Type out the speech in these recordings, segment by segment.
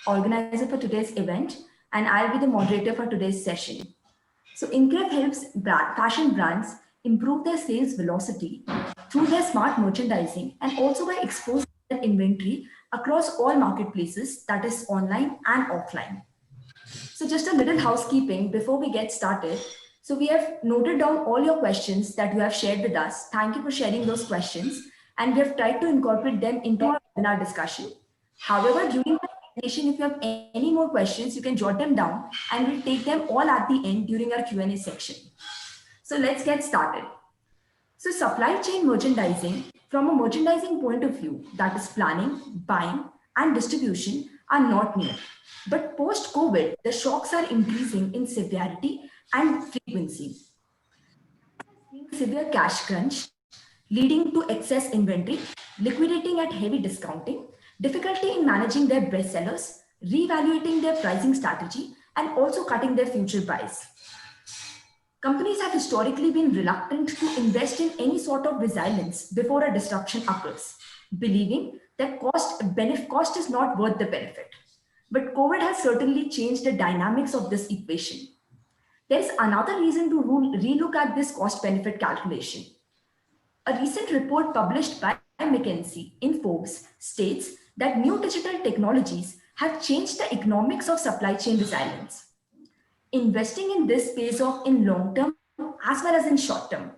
organizer for today's event, and I'll be the moderator for today's session. So, Increv helps fashion brands improve their sales velocity through their smart merchandising and also by exposing their inventory across all marketplaces, that is, online and offline. So, just a little housekeeping before we get started. So, we have noted down all your questions that you have shared with us. Thank you for sharing those questions, and we have tried to incorporate them into our webinar discussion. However, during the presentation, if you have any more questions, you can jot them down, and we'll take them all at the end during our Q&A section. So, let's get started. So, supply chain merchandising, from a merchandising point of view, that is planning, buying, and distribution, are not new. But post COVID, the shocks are increasing in severity and frequency. Severe cash crunch, leading to excess inventory, liquidating at heavy discounting, difficulty in managing their bestsellers, reevaluating their pricing strategy, and also cutting their future buys. Companies have historically been reluctant to invest in any sort of resilience before a disruption occurs, believing that cost is not worth the benefit. But COVID has certainly changed the dynamics of this equation. There is another reason to relook at this cost benefit calculation. A recent report published by McKinsey in Forbes states that new digital technologies have changed the economics of supply chain resilience. Investing in this pays off in long term as well as in short term.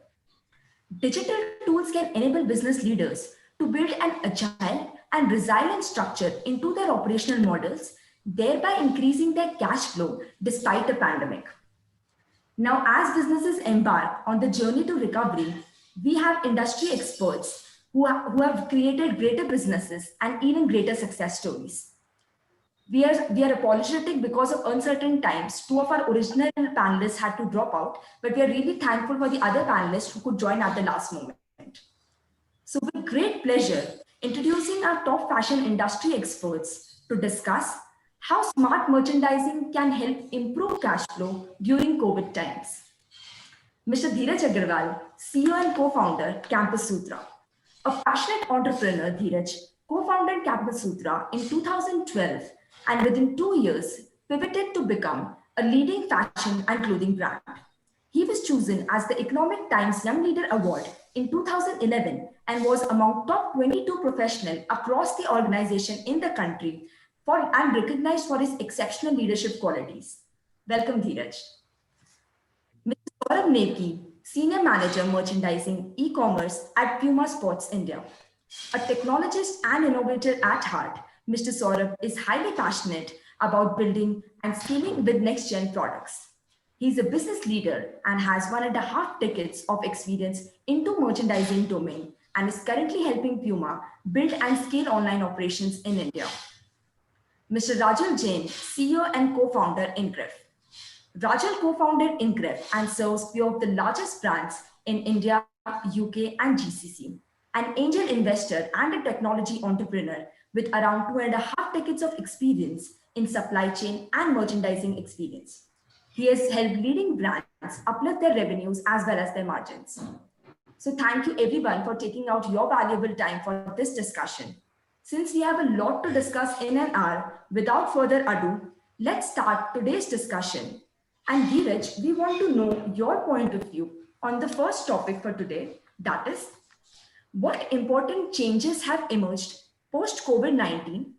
Digital tools can enable business leaders to build an agile and resilient structure into their operational models, thereby increasing their cash flow despite the pandemic. Now, as businesses embark on the journey to recovery, we have industry experts who have created greater businesses and even greater success stories. We are apologetic because of uncertain times. Two of our original panelists had to drop out, but we are really thankful for the other panelists who could join at the last moment. So, with great pleasure, introducing our top fashion industry experts to discuss how smart merchandising can help improve cash flow during COVID times. Mr. Dheeraj Agarwal, CEO and co-founder, Campus Sutra. A passionate entrepreneur, Dheeraj co-founded Campus Sutra in 2012 and within 2 years pivoted to become a leading fashion and clothing brand. He was chosen as the Economic Times Young Leader Award in 2011 and was among top 22 professionals across the organization in the country and recognized for his exceptional leadership qualities. Welcome, Dheeraj. Mr. Saurabh Nevki, Senior Manager Merchandising E-Commerce at Puma Sports India. A technologist and innovator at heart, Mr. Saurabh is highly passionate about building and scaling with next-gen products. He's a business leader and has 1.5 decades of experience into merchandising domain and is currently helping Puma build and scale online operations in India. Mr. Rajul Jain, CEO and co-founder Increv. Rajul co-founded Increv and serves few of the largest brands in India, UK, and GCC. An angel investor and a technology entrepreneur with around 2.5 decades of experience in supply chain and merchandising experience. He has helped leading brands uplift their revenues as well as their margins. So thank you everyone for taking out your valuable time for this discussion. Since we have a lot to discuss in an hour, without further ado, let's start today's discussion. And Dheeraj, we want to know your point of view on the first topic for today, that is, what important changes have emerged post-COVID-19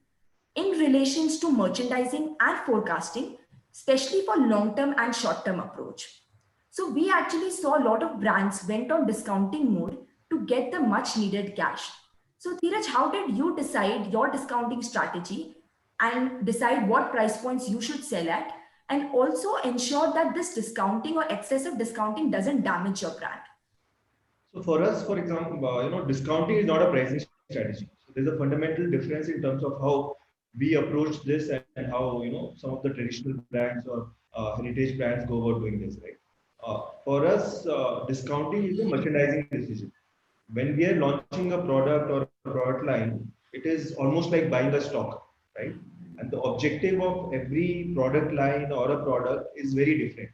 in relations to merchandising and forecasting, especially for long-term and short-term approach. So we actually saw a lot of brands went on discounting mode to get the much needed cash. So Dheeraj, how did you decide your discounting strategy and decide what price points you should sell at, and also ensure that this discounting or excessive discounting doesn't damage your brand? So for us, for example, discounting is not a pricing strategy. So there's a fundamental difference in terms of how we approach this and how some of the traditional brands or heritage brands go about doing this, right? For us, discounting is a merchandising decision. When we are launching a product or a product line, it is almost like buying a stock, right? And the objective of every product line or a product is very different.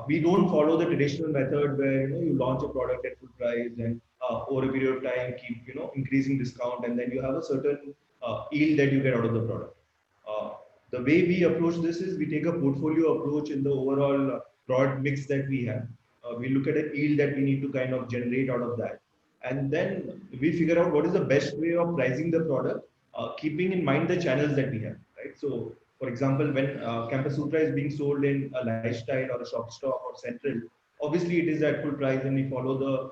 We don't follow the traditional method where you launch a product at full price and over a period of time keep increasing discount, and then you have a certain yield that you get out of the product. the way we approach this is we take a portfolio approach in the overall product mix that we have. We look at a yield that we need to kind of generate out of that. And then we figure out what is the best way of pricing the product, keeping in mind the channels that we have, right? So, for example, when Campus Sutra is being sold in a lifestyle or a shop stop or central, obviously it is at full price and we follow the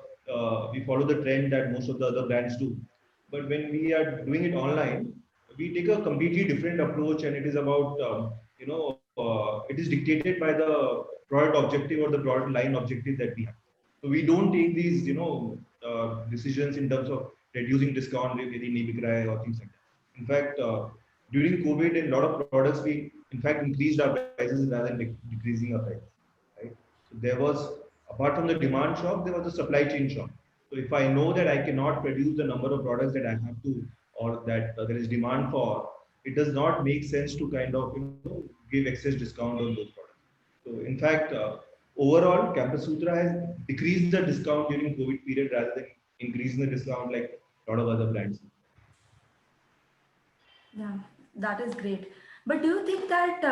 trend that most of the other brands do. But when we are doing it online, we take a completely different approach, and it is about it is dictated by the product objective or the product line objective that we have. So we don't take these decisions in terms of reducing discount very Nibikrai or things like that. In fact, during COVID, in a lot of products we in fact increased our prices rather than decreasing our prices. Right? So there was, apart from the demand shock, there was a supply chain shock. So if I know that I cannot produce the number of products that I have to, or that there is demand for, it does not make sense to kind of give excess discount on those products. So in fact, overall, Campus Sutra has decreased the discount during COVID period rather than increasing the discount like a lot of other brands. Yeah, that is great. But do you think that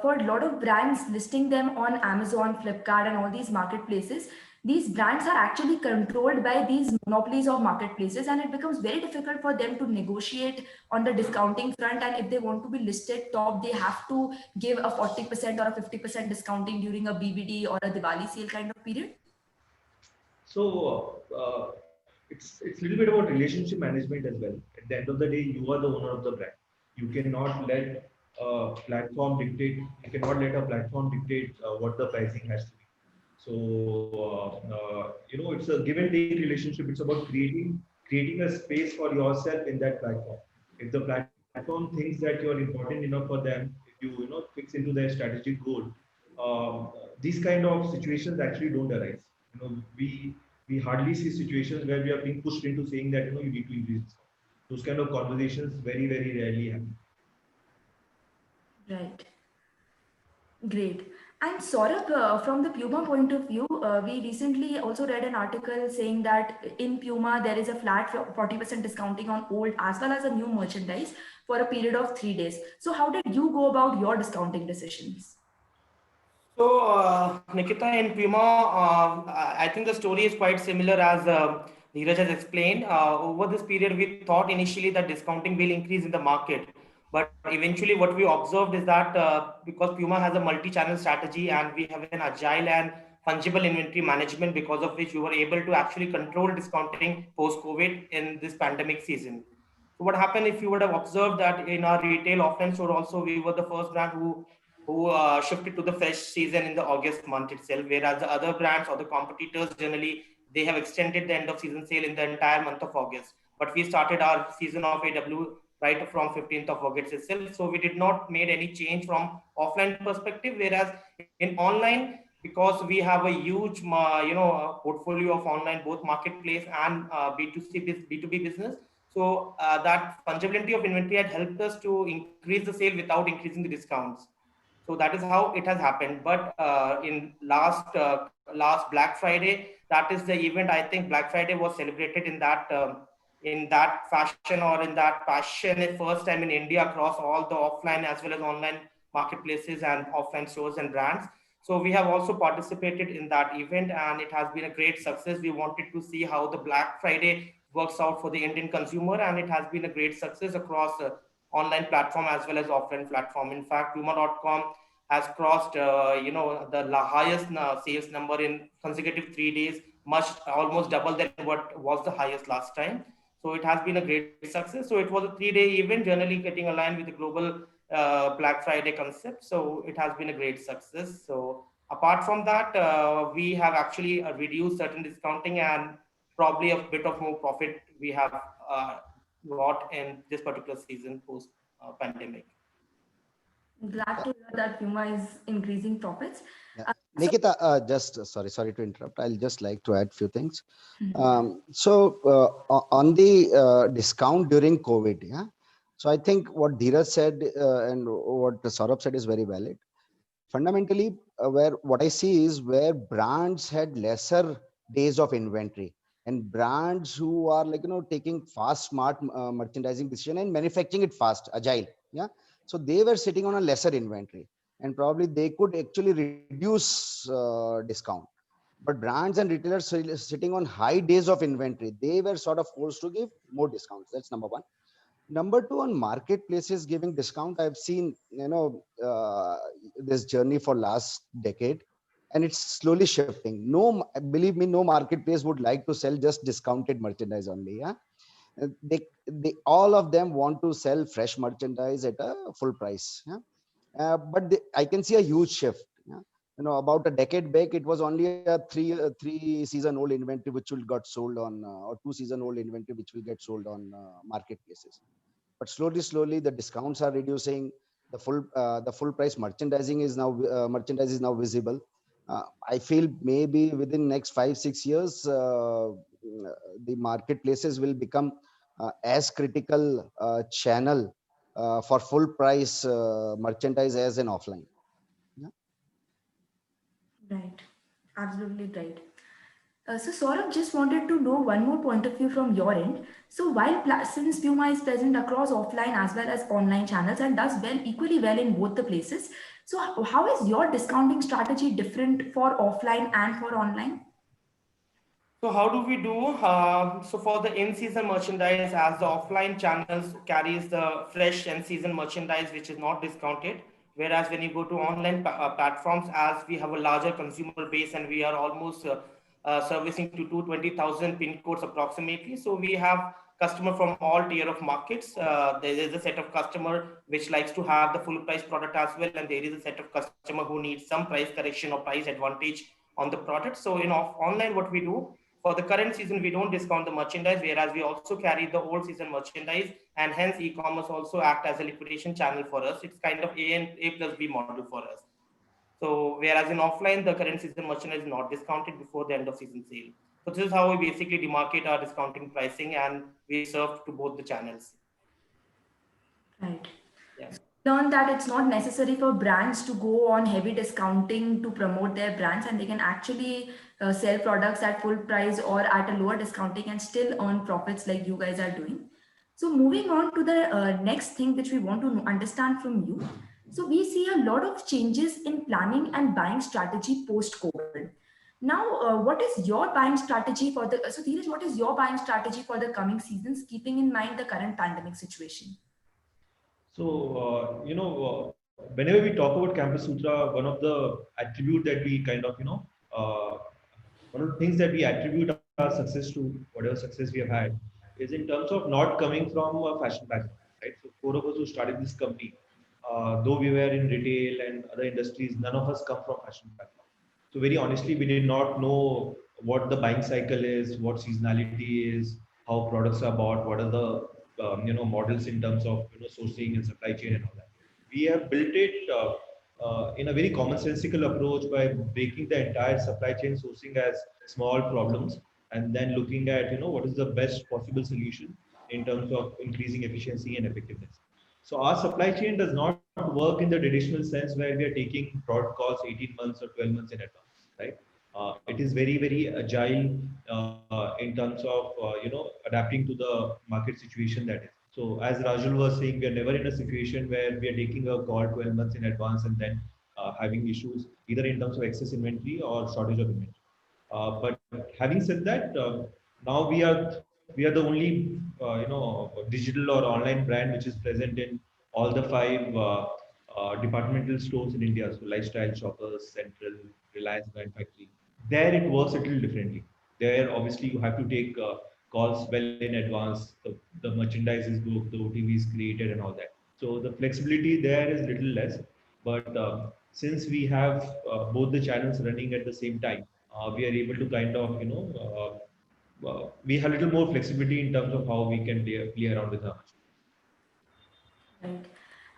for a lot of brands listing them on Amazon, Flipkart, and all these marketplaces, these brands are actually controlled by these monopolies of marketplaces, and it becomes very difficult for them to negotiate on the discounting front. And if they want to be listed top, they have to give a 40% or a 50% discounting during a BBD or a Diwali sale kind of period? So it's a little bit about relationship management as well. At the end of the day, you are the owner of the brand. You cannot let a platform dictate. You cannot let a platform dictate what the pricing has to be. So it's a give and take relationship. It's about creating a space for yourself in that platform. If the platform thinks that you're important enough for them, if you fix into their strategic goal, these kind of situations actually don't arise. We hardly see situations where we are being pushed into saying that you need to increase discount. Those kind of conversations very rarely happen. Right. Great. And Saurabh, from the Puma point of view, we recently also read an article saying that in Puma there is a flat 40% discounting on old as well as a new merchandise for a period of 3 days. So how did you go about your discounting decisions? So, Nikita, in Puma, I think the story is quite similar as Dheeraj has explained. Over this period, we thought initially that discounting will increase in the market. But eventually, what we observed is that because Puma has a multi-channel strategy and we have an agile and fungible inventory management, because of which we were able to actually control discounting post-COVID in this pandemic season. So what happened, if you would have observed that in our retail offline store also, we were the first brand who shifted to the fresh season in the August month itself, whereas the other brands or the competitors generally they have extended the end of season sale in the entire month of August. But we started our season of AW right from 15th of August itself. So we did not made any change from offline perspective, whereas in online, because we have a huge portfolio of online both marketplace and B2B business. So that fungibility of inventory had helped us to increase the sale without increasing the discounts. So that is how it has happened. But in last Black Friday, that is the event. I think Black Friday was celebrated in that fashion or in that passion first time in India across all the offline as well as online marketplaces and offline stores and brands. So we have also participated in that event, and it has been a great success. We wanted to see how the Black Friday works out for the Indian consumer, and it has been a great success across online platform as well as offline platform. In fact, Puma.com has crossed, the highest sales number in consecutive 3 days, almost double than what was the highest last time. So it has been a great success. So it was a 3-day event, generally getting aligned with the global Black Friday concept. So it has been a great success. So apart from that, we have actually reduced certain discounting and probably a bit of more profit we have got in this particular season post pandemic. Glad to hear that Puma is increasing profits. Yeah. Nikita, just sorry to interrupt. I'll just like to add few things. On the discount during COVID, yeah. So I think what Dheeraj said and what Saurabh said is very valid. Fundamentally, what I see is where brands had lesser days of inventory and brands who are taking fast, smart merchandising decision and manufacturing it fast, agile. Yeah. So they were sitting on a lesser inventory, and probably they could actually reduce discount. But brands and retailers sitting on high days of inventory, they were sort of forced to give more discounts. That's number one. Number two, on marketplaces giving discount, I've seen, this journey for last decade, and it's slowly shifting. No, believe me, no marketplace would like to sell just discounted merchandise only. Yeah, they all of them want to sell fresh merchandise at a full price. Yeah, I can see a huge shift. Yeah? About a decade back, it was only a three season old inventory which will got sold on, or 2 season old inventory which will get sold on marketplaces. But slowly, the discounts are reducing. The full price merchandise is now visible. I feel maybe within next 5-6 years, the marketplaces will become as critical channel for full price merchandise as an offline. Yeah. Right. Absolutely right. So Saurabh, just wanted to know one more point of view from your end. So while since Puma is present across offline as well as online channels and does equally well in both the places, so how is your discounting strategy different for offline and for online? So how do we do? So for the in-season merchandise, as the offline channels carries the fresh in-season merchandise, which is not discounted, whereas when you go to online platforms, as we have a larger consumer base and we are almost servicing to 220,000 pin codes approximately. So we have customer from all tier of markets. There is a set of customer which likes to have the full price product as well, and there is a set of customer who needs some price correction or price advantage on the product. So in online, what we do, for the current season, we don't discount the merchandise, whereas we also carry the old season merchandise, and hence e-commerce also act as a liquidation channel for us. It's kind of A plus B model for us. So whereas in offline, the current season merchandise is not discounted before the end of season sale. So this is how we basically demarcate our discounting pricing, and we serve to both the channels. Right. Yeah. Learn that it's not necessary for brands to go on heavy discounting to promote their brands, and they can actually sell products at full price or at a lower discounting and still earn profits like you guys are doing. So moving on to the next thing which we want to understand from you. So we see a lot of changes in planning and buying strategy post COVID. Now, what is your buying strategy for the, so Dheeraj, what is your buying strategy for the coming seasons, keeping in mind the current pandemic situation? So, whenever we talk about Campus Sutra, one of the attribute that we kind of, one of the things that we attribute our success to, whatever success we have had, is in terms of not coming from a fashion background, right? So, four of us who started this company, though we were in retail and other industries, none of us come from fashion background. So, very honestly, we did not know what the buying cycle is, what seasonality is, how products are bought, what are the models in terms of sourcing and supply chain and all that. We have built it in a very commonsensical approach by breaking the entire supply chain sourcing as small problems and then looking at what is the best possible solution in terms of increasing efficiency and effectiveness. So our supply chain does not work in the traditional sense where we are taking product calls 18 months or 12 months in advance, right? It is very agile in terms of adapting to the market situation that is. So as Rajul was saying, we are never in a situation where we are taking a call 12 months in advance and then having issues either in terms of excess inventory or shortage of inventory. But having said that, now we are the only digital or online brand which is present in all the five departmental stores in India. So Lifestyle, Shoppers, Central, Reliance Brand Factory. There it works a little differently. There obviously you have to take calls well in advance. The merchandise is booked, the OTV is created, and all that. So the flexibility there is little less. But since we have both the channels running at the same time, we are able to kind of we have a little more flexibility in terms of how we can play around with our merchandise. Right.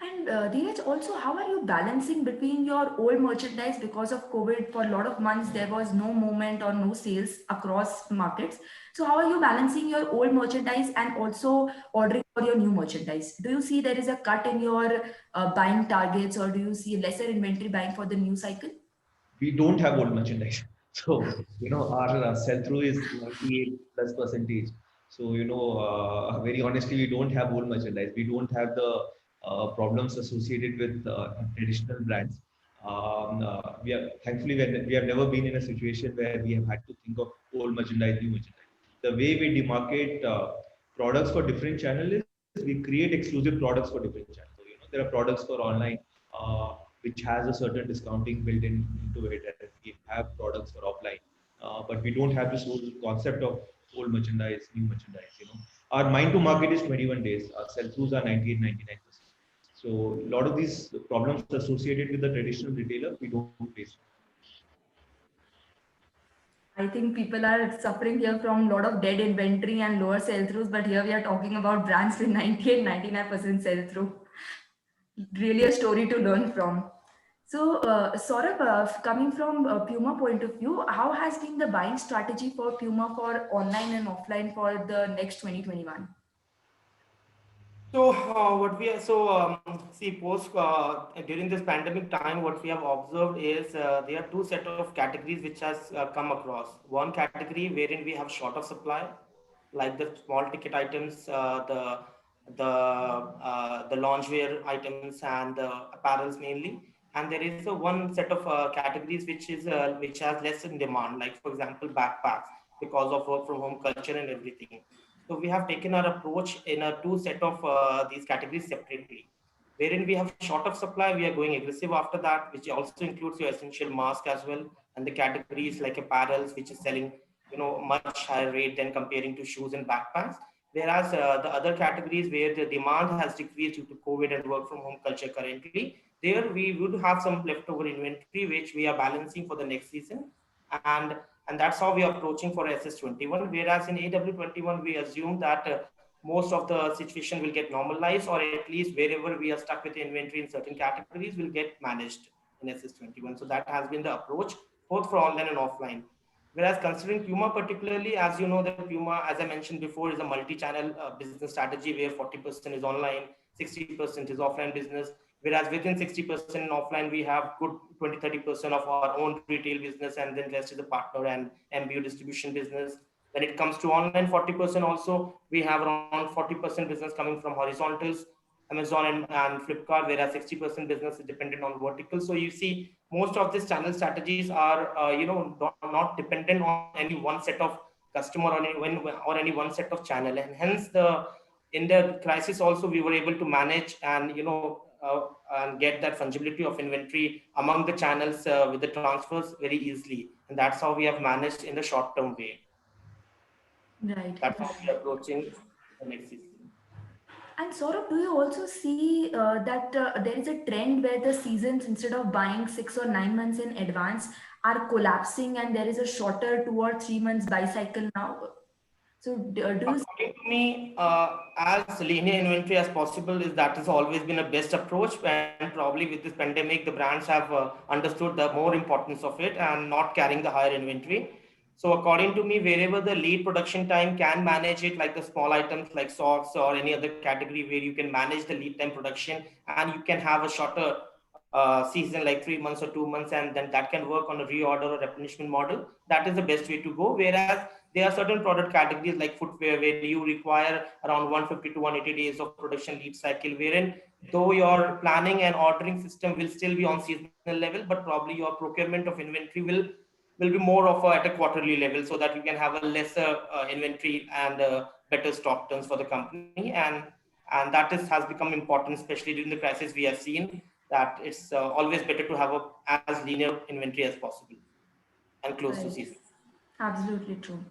And Dheeraj, also, how are you balancing between your old merchandise because of COVID? For a lot of months, there was no movement or no sales across markets. So, how are you balancing your old merchandise and also ordering for your new merchandise? Do you see there is a cut in your buying targets, or do you see lesser inventory buying for the new cycle? We don't have old merchandise. So, our sell-through is 98 plus percentage. So, very honestly, we don't have old merchandise. We don't have the problems associated with traditional brands. We are thankfully we have never been in a situation where we have had to think of old merchandise, new merchandise. The way we demarcate products for different channels is we create exclusive products for different channels. So, there are products for online which has a certain discounting built into it, and we have products for offline. But we don't have this whole concept of old merchandise, new merchandise. Our mind to market is 21 days. Our sell-throughs are 98, 99%. So a lot of these problems associated with the traditional retailer, we don't face. I think people are suffering here from a lot of dead inventory and lower sell-throughs, but here we are talking about brands with 98, 99% sell-through. Really a story to learn from. So, Saurabh, coming from Puma point of view, how has been the buying strategy for Puma for online and offline for the next 2021? So what we are see post during this pandemic time, what we have observed is there are two set of categories which has come across. One category wherein we have short of supply, like the small ticket items, the loungewear items and the apparels mainly. And there is a one set of categories which has less in demand, like for example backpacks, because of work from home culture and everything. So we have taken our approach in a two set of these categories separately. Wherein we have short of supply, we are going aggressive after that, which also includes your essential mask as well, and the categories like apparels, which is selling much higher rate than comparing to shoes and backpacks. Whereas the other categories where the demand has decreased due to COVID and work from home culture currently, there we would have some leftover inventory which we are balancing for the next season, and and that's how we are approaching for SS21. Whereas in AW21, we assume that most of the situation will get normalized, or at least wherever we are stuck with inventory in certain categories will get managed in SS21. So that has been the approach both for online and offline. Whereas considering Puma particularly, as you know, that Puma, as I mentioned before, is a multi-channel business strategy where 40% is online, 60% is offline business. Whereas within 60% in offline, we have good 20-30% of our own retail business, and then rest is the partner and MBO distribution business. When it comes to online, 40% also, we have around 40% business coming from horizontals, Amazon and Flipkart, whereas 60% business is dependent on verticals. So you see, most of these channel strategies are, not dependent on any one set of customer or any one set of channel, and hence in the crisis also we were able to manage and and get that fungibility of inventory among the channels with the transfers very easily, and that's how we have managed in the short term way. Right. That's how we are approaching the next season. And Saurabh, do you also see that there is a trend where the seasons, instead of buying 6 or 9 months in advance, are collapsing, and there is a shorter 2 or 3 months buy cycle now? So, do you According to me, as linear inventory as possible is that has always been a best approach, and probably with this pandemic, the brands have understood the more importance of it and not carrying the higher inventory. So according to me, wherever the lead production time can manage it, like the small items like socks or any other category where you can manage the lead time production and you can have a shorter season like 3 months or 2 months, and then that can work on a reorder or replenishment model. That is the best way to go. Whereas there are certain product categories like footwear where you require around 150 to 180 days of production lead cycle, wherein though your planning and ordering system will still be on seasonal level, but probably your procurement of inventory will be more of at a quarterly level, so that you can have a lesser inventory and better stock turns for the company, and that has become important, especially during the crisis. We have seen that it's always better to have as linear inventory as possible and close to season. Absolutely true.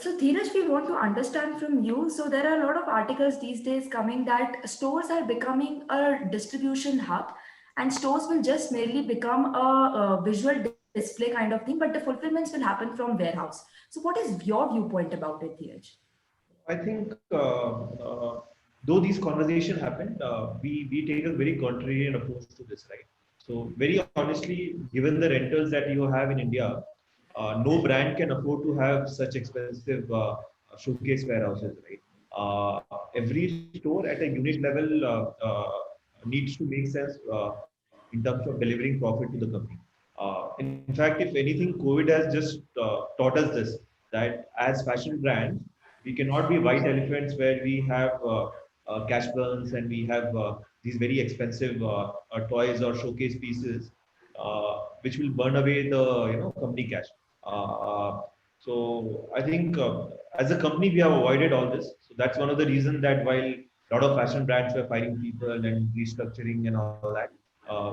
So, Dheeraj, we want to understand from you. So, there are a lot of articles these days coming that stores are becoming a distribution hub, and stores will just merely become a visual display kind of thing, but the fulfillments will happen from warehouse. So, what is your viewpoint about it, Dheeraj? I think though these conversations happen, we take a very contrarian approach to this, right? So very honestly, given the rentals that you have in India, no brand can afford to have such expensive showcase warehouses, right? Every store at a unit level needs to make sense in terms of delivering profit to the company. In fact, if anything, COVID has just taught us this, that as fashion brands, we cannot be white elephants where we have cash burns, and we have these very expensive toys or showcase pieces, which will burn away the company cash. Uh, uh, so I think as a company we have avoided all this. So that's one of the reasons that while a lot of fashion brands were firing people and restructuring and all that,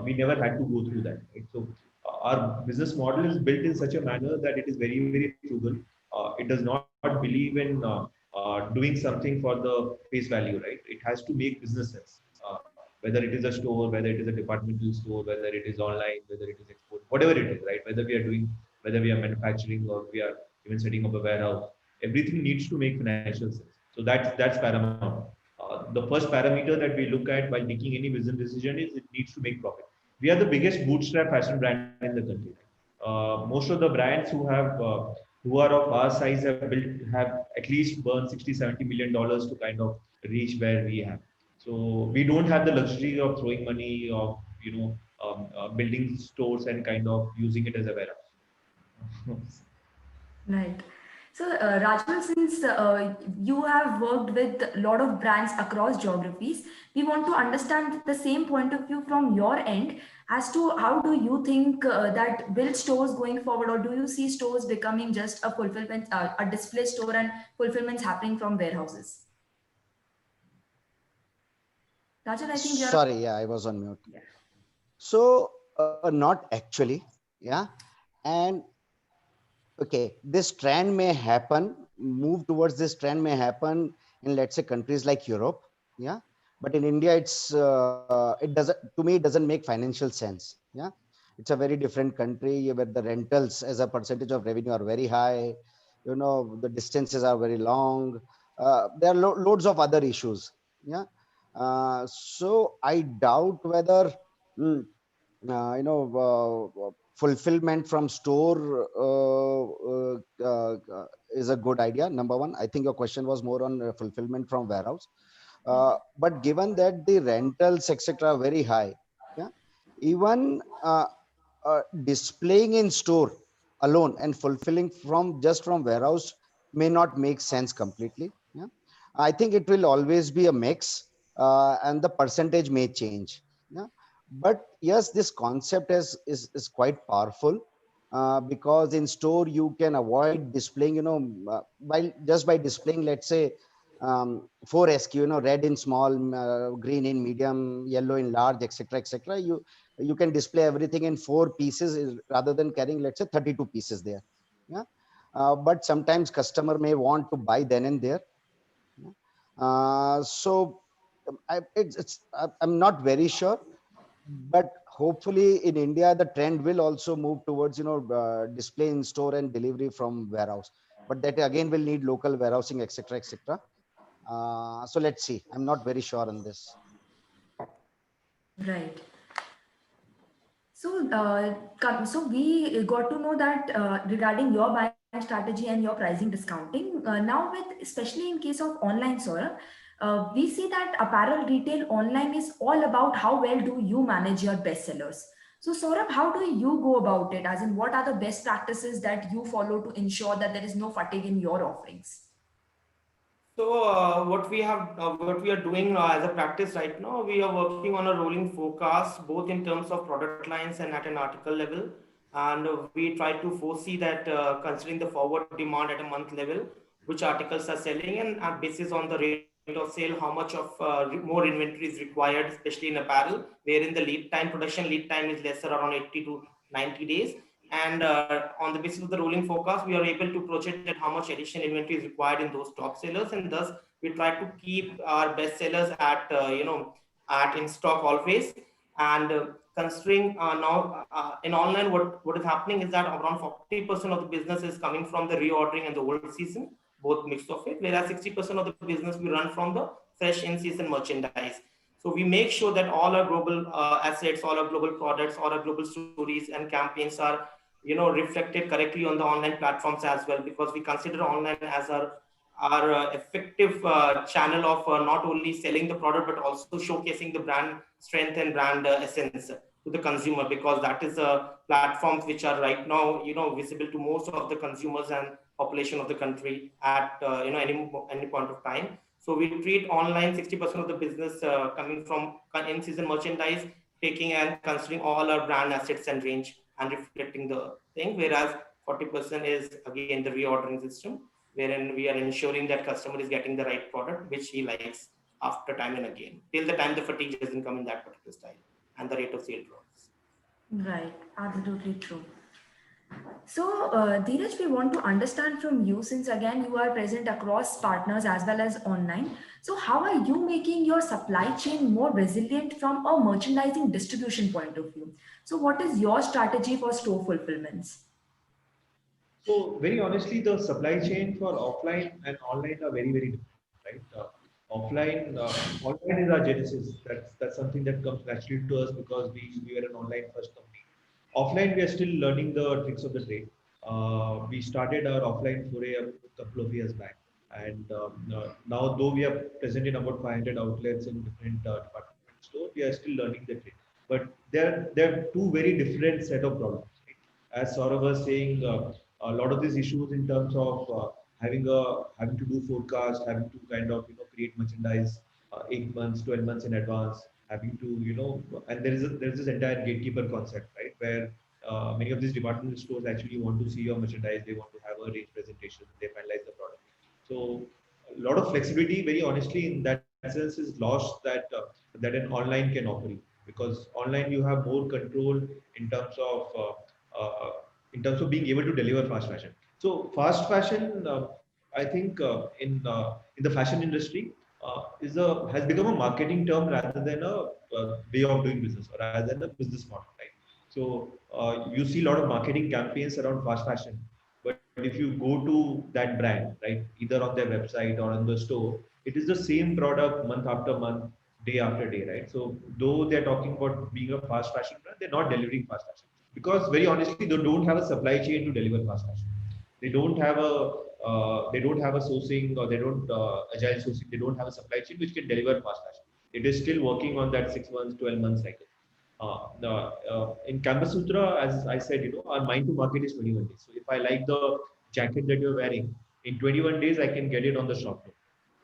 we never had to go through that. Right? So our business model is built in such a manner that it is very, very frugal. It does not believe in doing something for the face value, right? It has to make business sense. Whether it is a store, whether it is a departmental store, whether it is online, whether it is export, whatever it is, right? Whether we are doing, whether we are manufacturing or we are even setting up a warehouse, everything needs to make financial sense. So that's paramount. The first parameter that we look at while making any business decision is it needs to make profit. We are the biggest bootstrap fashion brand in the country. Most of the brands who are of our size have at least burned 60-70 million dollars to kind of reach where we have. So we don't have the luxury of throwing money, of building stores and kind of using it as a warehouse. Right. So, Rajul, since you have worked with a lot of brands across geographies, we want to understand the same point of view from your end as to how do you think that will stores going forward, or do you see stores becoming just a fulfillment, a display store, and fulfillments happening from warehouses? Rajul, I think you're. Sorry, yeah, I was on mute. Yeah. So not actually, yeah. And okay, this trend may happen, move towards this trend may happen in, let's say, countries like Europe, yeah. But in India, it doesn't, to me, it doesn't make financial sense, yeah. It's a very different country where the rentals as a percentage of revenue are very high, the distances are very long. There are loads of other issues, yeah. So I doubt whether, mm, fulfillment from store is a good idea. Number one, I think your question was more on fulfillment from warehouse. But given that the rentals etc are very high, yeah, even displaying in store alone and fulfilling from warehouse may not make sense completely, yeah. I think it will always be a mix, and the percentage may change, yeah. But yes, this concept is quite powerful, because in store you can avoid displaying, by displaying, let's say, 4 SQ, red in small, green in medium, yellow in large, etc etc. You can display everything in 4 pieces, rather than carrying, let's say, 32 pieces there, yeah. But sometimes customer may want to buy then and there, yeah? So I'm not very sure, but hopefully in India the trend will also move towards, display in store and delivery from warehouse, but that again will need local warehousing, etc etc. So let's see, I'm not very sure on this. Right. So, so we got to know that regarding your buying strategy and your pricing discounting. Now, with especially in case of online, Saurabh, we see that apparel retail online is all about how well do you manage your bestsellers. So, Saurabh, how do you go about it? As in, what are the best practices that you follow to ensure that there is no fatigue in your offerings? So what we are doing as a practice right now, we are working on a rolling forecast, both in terms of product lines and at an article level. And we try to foresee that considering the forward demand at a month level, which articles are selling, and basis on the rate of sale, how much of more inventory is required, especially in apparel, wherein the production lead time is lesser, around 80 to 90 days. And on the basis of the rolling forecast, we are able to project that how much additional inventory is required in those top sellers, and thus we try to keep our best sellers at at in stock always. And considering now in online, what is happening is that around 40% of the business is coming from the reordering and the old season, both mix of it, whereas 60% of the business we run from the fresh in season merchandise. So we make sure that all our global assets, all our global products, all our global stories and campaigns are reflected correctly on the online platforms as well, because we consider online as our effective channel of not only selling the product but also showcasing the brand strength and brand essence to the consumer, because that is platforms which are right now visible to most of the consumers and population of the country at any point of time. So we treat online 60% of the business coming from in-season merchandise, taking and considering all our brand assets and range and reflecting the thing, whereas 40% is again the reordering system, wherein we are ensuring that customer is getting the right product which he likes after time and again, till the time the fatigue doesn't come in that particular style and the rate of sale drops. Right, absolutely true. So, Dheeraj, we want to understand from you, since again you are present across partners as well as online. So, how are you making your supply chain more resilient from a merchandising distribution point of view? So, what is your strategy for store fulfillments? So very honestly, the supply chain for offline and online are very, very different, right? Online is our genesis. That's something that comes naturally to us because we were an online first company. Offline, we are still learning the tricks of the trade. We started our offline foray a couple of years back, and now though we are present in about 500 outlets in different department stores, we are still learning the trade. But there are two very different set of problems. Right? As Saurabh was saying, a lot of these issues in terms of having to do forecast, having to kind of create merchandise 8 months, 12 months in advance, having to and there is this entire gatekeeper concept, right, where many of these department stores actually want to see your merchandise, they want to have a range presentation, they finalize the product. So a lot of flexibility, very honestly, in that sense, is lost that an online can offer you, because online you have more control in terms of being able to deliver fast fashion. So fast fashion, I think in the fashion industry has become a marketing term rather than a way of doing business, or rather than a business model, right? So you see a lot of marketing campaigns around fast fashion, but if you go to that brand, right, either on their website or on the store, it is the same product month after month, day after day, right? So though they're talking about being a fast fashion brand, they're not delivering fast fashion, because very honestly, they don't have a supply chain to deliver fast fashion. They don't have a sourcing, or they don't agile sourcing. They don't have a supply chain which can deliver fast fashion. It is still working on that 6 months, 12 months cycle. In Campus Sutra, as I said, our mind to market is 21 days. So if I like the jacket that you're wearing, in 21 days I can get it on the shop floor.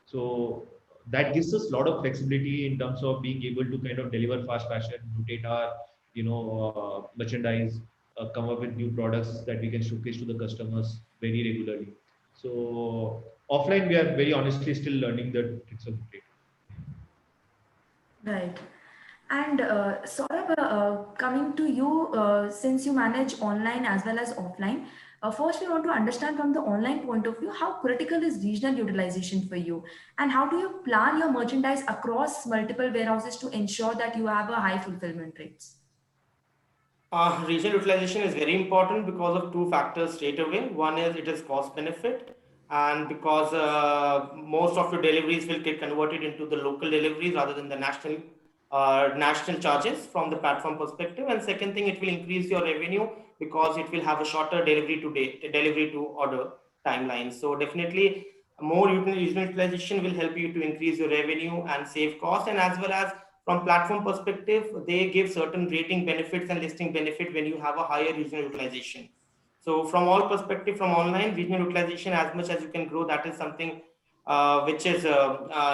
So that gives us a lot of flexibility in terms of being able to kind of deliver fast fashion, rotate our merchandise, come up with new products that we can showcase to the customers very regularly. So offline, we are very honestly still learning the tricks of the trade. Right. And Saurabh, coming to you, since you manage online as well as offline, first we want to understand from the online point of view, how critical is regional utilization for you? And how do you plan your merchandise across multiple warehouses to ensure that you have a high fulfillment rates? Regional utilization is very important because of two factors straight away. One is it is cost benefit, and because most of your deliveries will get converted into the local deliveries rather than the national charges from the platform perspective. And second thing, it will increase your revenue because it will have a shorter delivery to order timeline. So definitely more regional utilization will help you to increase your revenue and save cost, and as well as from platform perspective, they give certain rating benefits and listing benefit when you have a higher regional utilization. So from all perspective, from online, regional utilization, as much as you can grow, that is something which is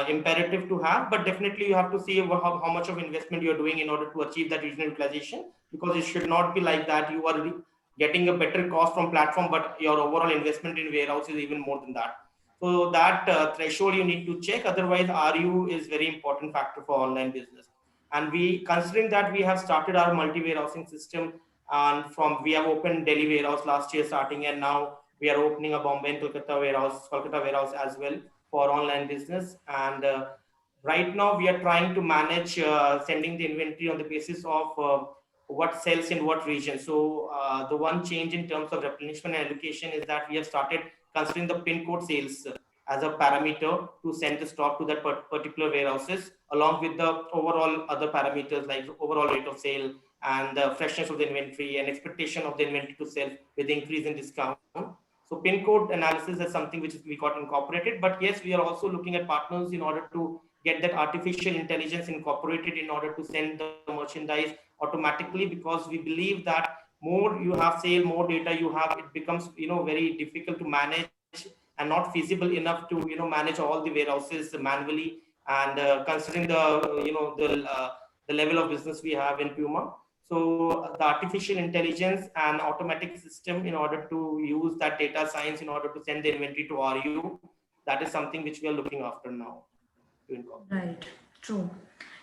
imperative to have. But definitely you have to see how much of investment you're doing in order to achieve that regional utilization, because it should not be like that you are getting a better cost from platform, but your overall investment in warehouse is even more than that. So that threshold you need to check. Otherwise, RU is very important factor for online business. And we, considering that we have started our multi-warehousing system, and from we have opened Delhi warehouse last year starting, and now we are opening a Bombay and Kolkata warehouse as well for online business. And right now we are trying to manage sending the inventory on the basis of what sells in what region. So the one change in terms of replenishment and allocation is that we have started considering the pin code sales as a parameter to send the stock to that particular warehouses, along with the overall other parameters like overall rate of sale and the freshness of the inventory and expectation of the inventory to sell with the increase in discount. So pin code analysis is something which we got incorporated, but yes, we are also looking at partners in order to get that artificial intelligence incorporated in order to send the merchandise automatically, because we believe that more you have sale, more data you have, it becomes very difficult to manage and not feasible enough to manage all the warehouses manually, and considering the level of business we have in Puma. So the artificial intelligence and automatic system in order to use that data science in order to send the inventory to RU, that is something which we are looking after now to incorporate. Right, true.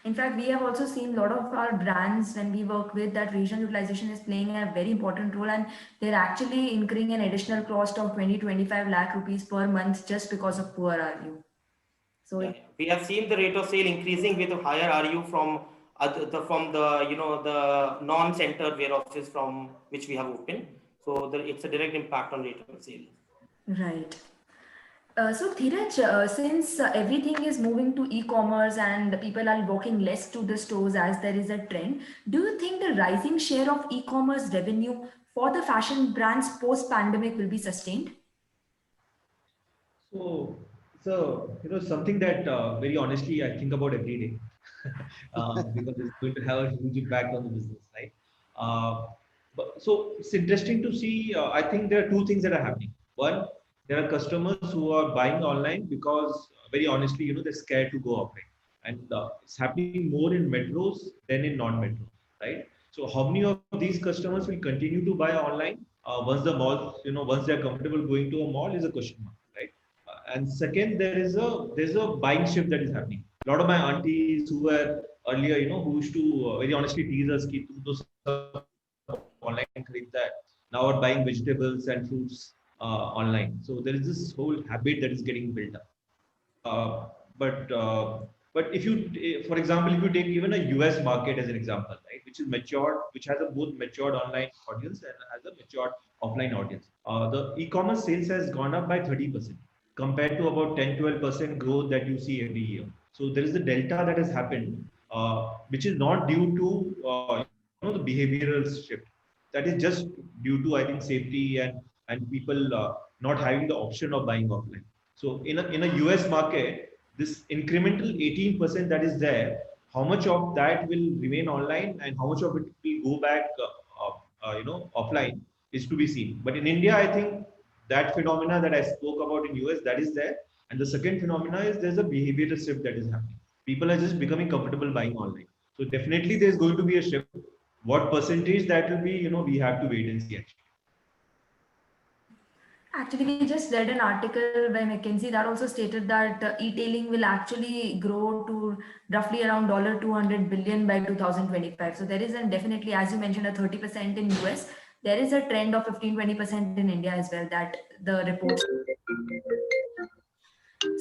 In fact, we have also seen a lot of our brands when we work with that regional utilization is playing a very important role, and they're actually incurring an additional cost of 20-25 lakh rupees per month just because of poor RU. So Yeah, it, yeah. We have seen the rate of sale increasing with a higher RU from from the the non-center warehouses from which we have opened. So it's a direct impact on rate of sale. right. So Dheeraj, since everything is moving to e-commerce and the people are walking less to the stores as there is a trend, do you think the rising share of e-commerce revenue for the fashion brands post-pandemic will be sustained? So something that very honestly I think about every day because it's going to have a huge impact on the business, right? So it's interesting to see. I think there are two things that are happening. One, there are customers who are buying online because, very honestly, they're scared to go offline, and it's happening more in metros than in non-metros, right? So how many of these customers will continue to buy online once the mall, once they're comfortable going to a mall, is a question mark, right? And second, there's a buying shift that is happening. A lot of my aunties who were earlier, who used to very honestly tease us, "Ki tum to sab online khareedta hai," now are buying vegetables and fruits online. So there is this whole habit that is getting built up. Uh, but uh, but if you, for example, if you take even a US market as an example, right, which is matured, which has a both matured online audience and has a matured offline audience, the e-commerce sales has gone up by 30% compared to about 10-12% growth that you see every year. So there is a delta that has happened, which is not due to the behavioral shift. That is just due to, I think, safety and people not having the option of buying offline. So in a US market, this incremental 18% that is there, how much of that will remain online and how much of it will go back, offline, is to be seen. But in India, I think that phenomena that I spoke about in US, that is there. And the second phenomena is there's a behavioral shift that is happening. People are just becoming comfortable buying online. So definitely there's going to be a shift. What percentage that will be, we have to wait and see actually. Actually, we just read an article by McKinsey that also stated that e-tailing will actually grow to roughly around $200 billion by 2025. So there is a definitely, as you mentioned, a 30% in US. There is a trend of 15-20% in India as well that the reports.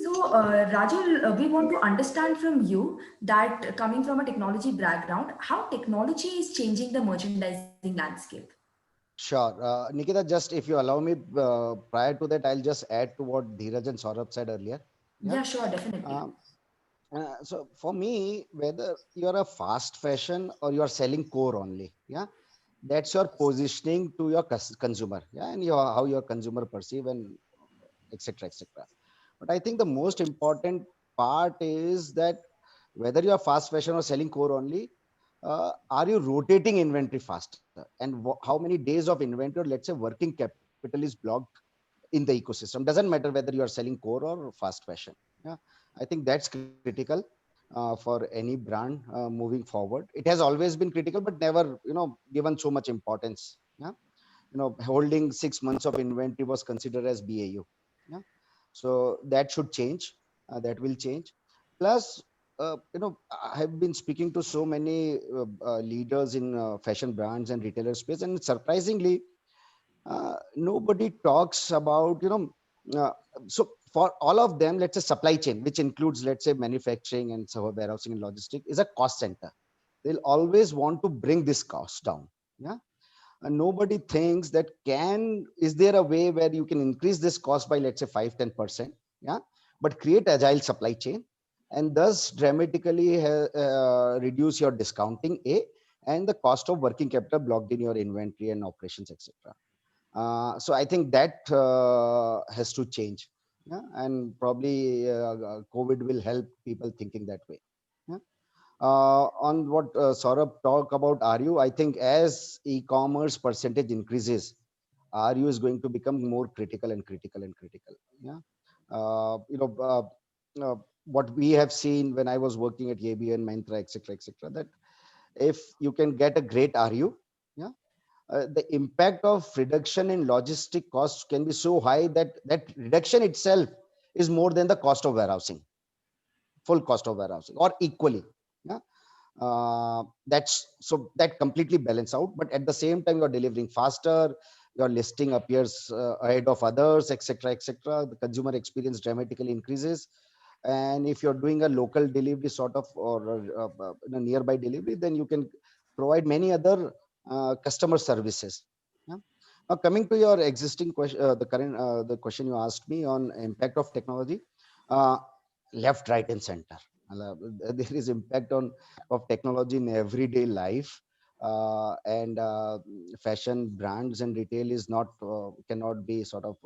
So, Rajul, we want to understand from you that coming from a technology background, how technology is changing the merchandising landscape. Sure. Nikita, just if you allow me, prior to that, I'll just add to what Dheeraj and Saurabh said earlier. Yeah. Yeah, sure, definitely. So for me, whether you're a fast fashion or you're selling core only, yeah, that's your positioning to your consumer, yeah, and how your consumer perceive and etc. etc. But I think the most important part is that whether you're fast fashion or selling core only, are you rotating inventory faster? And how many days of inventory, let's say working capital is blocked in the ecosystem? Doesn't matter whether you are selling core or fast fashion. Yeah, I think that's critical for any brand moving forward. It has always been critical, but never, given so much importance. Yeah, holding 6 months of inventory was considered as BAU. Yeah, so that should change. That will change. Plus, I have been speaking to so many leaders in fashion brands and retailer space, and surprisingly, nobody talks about, uh, so for all of them, let's say supply chain, which includes, let's say, manufacturing and so warehousing and logistics, is a cost center. They'll always want to bring this cost down. Yeah, and nobody thinks that is there a way where you can increase this cost by, let's say, 5-10%, yeah, but create agile supply chain and thus dramatically reduce your discounting, and the cost of working capital blocked in your inventory and operations, etc. So I think that has to change. Yeah, and probably COVID will help people thinking that way. Yeah. On what Saurabh talked about RU, I think as e-commerce percentage increases, RU is going to become more critical and critical and critical. Yeah. You know, what we have seen when I was working at ABN, Myntra, etc., that if you can get a great RU, yeah, the impact of reduction in logistic costs can be so high that that reduction itself is more than the cost of warehousing, full cost of warehousing, or equally. Yeah. That's so that completely balance out, but at the same time you're delivering faster, your listing appears ahead of others, etc., the consumer experience dramatically increases. And if you're doing a local delivery sort of, or a nearby delivery, then you can provide many other customer services. Yeah. Now coming to your existing question, the question you asked me on impact of technology, uh, left, right, and center. There is impact on of technology in everyday life, and fashion brands and retail is not cannot be sort of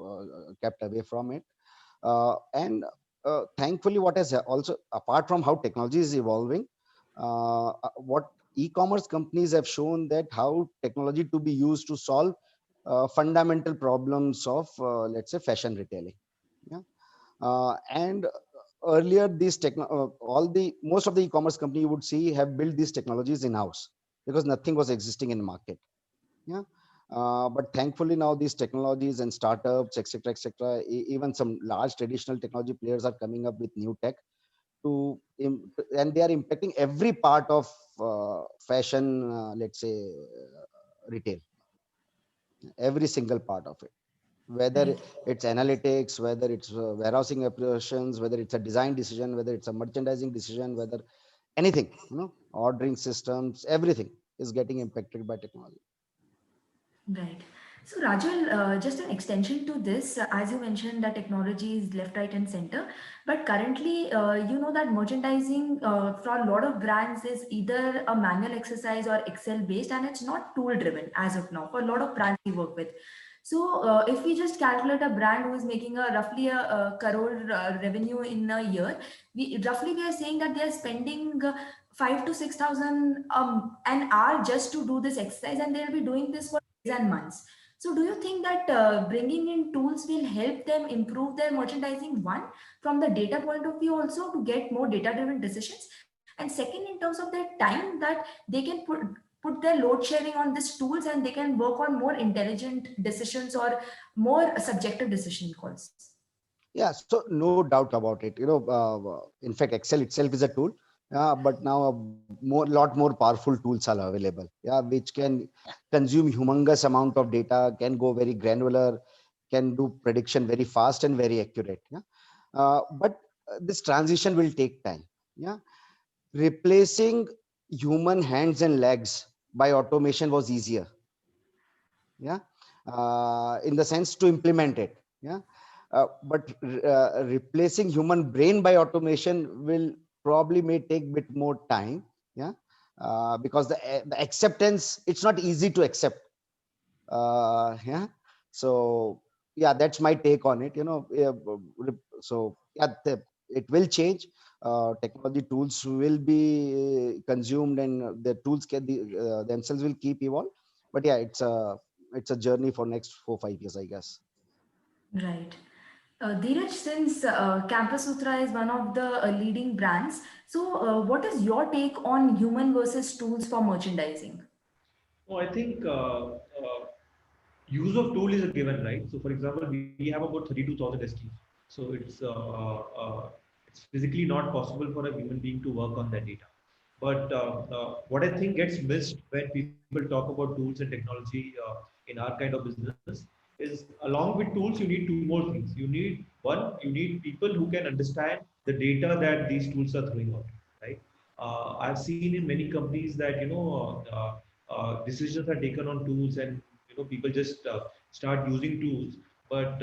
kept away from it. And thankfully, what has also, apart from how technology is evolving, what e-commerce companies have shown that how technology to be used to solve fundamental problems of, let's say, fashion retailing. Yeah. And earlier, these all the most of the e-commerce company you would see have built these technologies in house because nothing was existing in the market. Yeah. But thankfully now these technologies and startups, etc., even some large traditional technology players are coming up with new tech to and they are impacting every part of fashion, let's say, retail, every single part of it, whether Right. it's analytics, whether it's warehousing operations, whether it's a design decision, whether it's a merchandising decision, whether anything, ordering systems, everything is getting impacted by technology. Right. So, Rajul, just an extension to this, as you mentioned, that technology is left, right, and center. But currently, you know that merchandising for a lot of brands is either a manual exercise or Excel based, and it's not tool driven as of now for a lot of brands we work with. So, if we just calculate a brand who is making a roughly a crore revenue in a year, we are saying that they are spending 5 to 6 thousand an hour just to do this exercise, and they'll be doing this for days and months. So, do you think that bringing in tools will help them improve their merchandising? One, from the data point of view, also to get more data driven decisions, and second, in terms of their time that they can put their load sharing on these tools and they can work on more intelligent decisions or more subjective decision calls. Yeah, so no doubt about it. In fact, Excel itself is a tool, but now lot more powerful tools are available. Yeah, which can consume humongous amount of data, can go very granular, can do prediction very fast and very accurate. Yeah, but this transition will take time. Yeah, replacing human hands and legs by automation was easier. Yeah, in the sense to implement it. Yeah, but replacing human brain by automation will probably may take bit more time. Yeah, because the acceptance, it's not easy to accept. Yeah, so yeah, that's my take on it. Yeah, so yeah, it will change. Technology tools will be consumed, and the tools themselves will keep evolve. But yeah, it's a journey for next 4 5 years, I guess. Right. Dheeraj, since Campus Sutra is one of the leading brands, so what is your take on human versus tools for merchandising? No, I think use of tool is a given, right? So, for example, we have about 32,000 SKUs. So it's physically not possible for a human being to work on that data. But what I think gets missed when people talk about tools and technology in our kind of business is, along with tools, you need two more things. You need people who can understand the data that these tools are throwing out, right? I've seen in many companies that decisions are taken on tools, and people just start using tools, but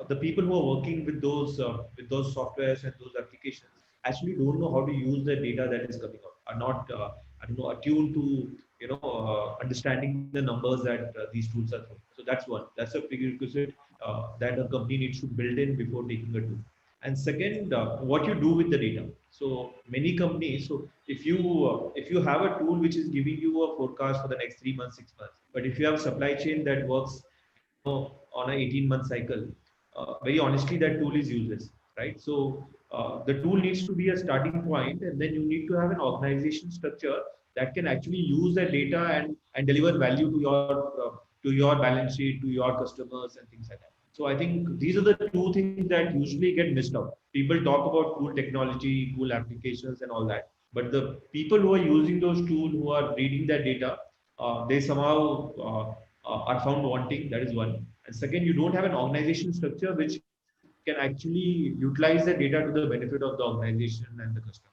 the people who are working with those softwares and those applications actually don't know how to use the data that is coming out, are not I don't know, attuned to understanding the numbers that these tools are throwing. So that's one, that's a prerequisite that a company needs to build in before taking a tool. And second, what you do with the data. So many companies, so if you have a tool which is giving you a forecast for the next 3 months, 6 months, but if you have supply chain that works on an 18-month cycle, very honestly, that tool is useless, right? So the tool needs to be a starting point, and then you need to have an organization structure that can actually use that data and deliver value to your balance sheet, to your customers, and things like that. So I think these are the two things that usually get missed out. People talk about cool technology, cool applications, and all that, but the people who are using those tools, who are reading that data, they somehow are found wanting. That is one. And second, you don't have an organization structure which can actually utilize the data to the benefit of the organization and the customer.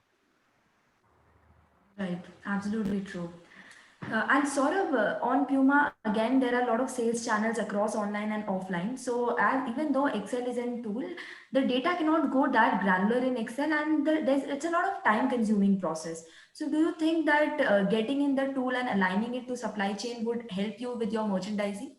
Right, absolutely true. And sort of on Puma, again, there are a lot of sales channels across online and offline. So as even though Excel is a tool, the data cannot go that granular in Excel, and it's a lot of time consuming process. So do you think that getting in the tool and aligning it to supply chain would help you with your merchandising?